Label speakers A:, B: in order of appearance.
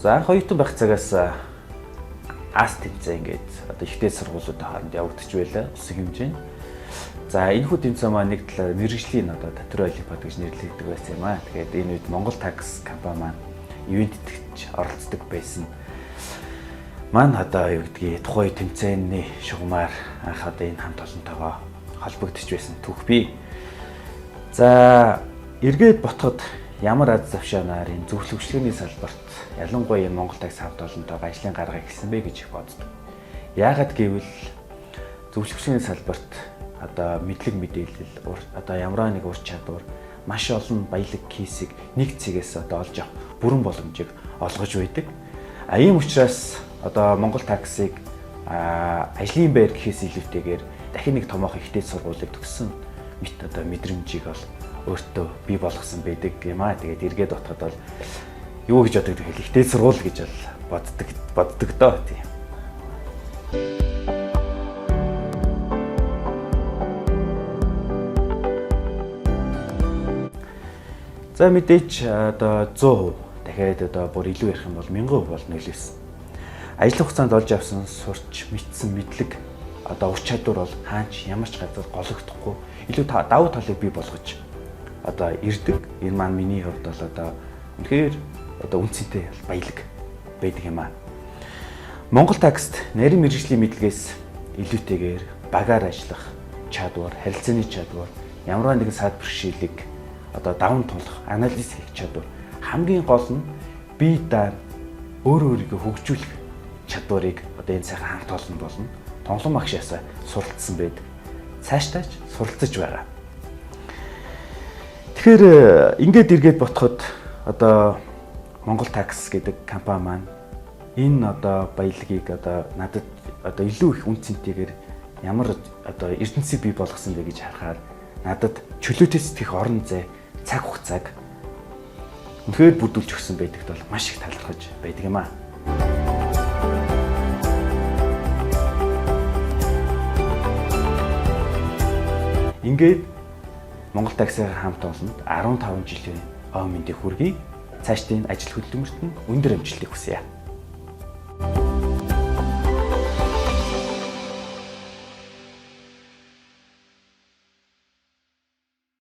A: За анх оюутан байх цагаас ас тэмцээн ингээд одоо ихтэй сургуулиудын хооронд явагдаж байлаа өсөг хэмжээнд. За энэ хүү тэмцээн маань нэг талаар мэрэгжлийн одоо татвар олимпиад гэж нэрлэгддэг байсан юм аа. Тэгээд энэ үед Монгол такс компани маань ивентэд оролцдог байсан. Маань одоо юу гэдгийг тухайн тэмцээний шугамар анх одоо энэ хамт олонтойгоо холбогдож байсан түүх бий. За эргээд ботход ямар аз завшаанаар энэ зөвлөгчлийн салбарт ялангуяа Монгол такс хамт олонтойгоо ажлын гаргаа эхэлсэн бэ гэж боддог. Яагаад гэвэл зөвлөгчлийн салбарт одоо мэдлэг мэдээлэл одоо ямар нэг ур чадвар маш олон баялаг кейсийг нэг цэгээс одоо олж авах бүрэн боломжийг олгож байдаг. Ийм учраас одоо Монгол таксыг ажлын байр гэхээс илүүтэйгээр дахин нэг томоохон ихтэй сургуулийг төгссөн одоо мэдрэмжийг бол өөртөө бий болгосон байдаг юм аа. Тэгээд эргээд утгад бол юу гэж боддог гэвэл ихтэй сургууль гэж бол боддог доо тийм. За мэдээч одоо 100% дахиад одоо бүр илүү ярих юм бол 1000% бол нөлөөсөн. Ажил хугацаанд олж авсан сурч мэдсэн мэдлэг одоо ур чадвар бол хаач ямар ч газар гологдохгүй илүү давуу талыг бий болгож одоо ирдэг. Энэ маань миний хувьд бол одоо үнэхээр одоо үнцэнтэй баялаг байдаг юм аа. Монгол такст нарийн мэргэжлийн мэдлэгээс илүүтэйгээр багаар ажиллах чадвар, харилцааны чадвар, ямар нэгэн саад бэрхшээлийг одоо даван тулах, анализ хийх чадвар хамгийн гол нь бие даа өөрийгөө хөгжүүлэх чадварыг одоо энэ сайхан хамт олон болно. Тонлон багшаасаа суралцсан байдаг. Цаашдаач суралцж байгаа. Тэгэхээр ингээд эргээд ботход одоо Монгол такс гэдэг компани маань энэ одоо баялагийг одоо надад одоо илүү их үнцэнтэйгээр ямар одоо эрдэнэсийг бий болгосон бэ гэж харахаар надад чөлөөтэй сэтгэх орон зай цаг хугацааг үнэхээр бүрдүүлж өгсөн байдагт бол маш их талархаж байдаг юм аа. Ингээд Монгол таксийн хамт олонд 15 жилийн ой мэндийг хүргэе. Цаашдын ажил хөдөлмөрт нь өндөр амжилтыг хүсье.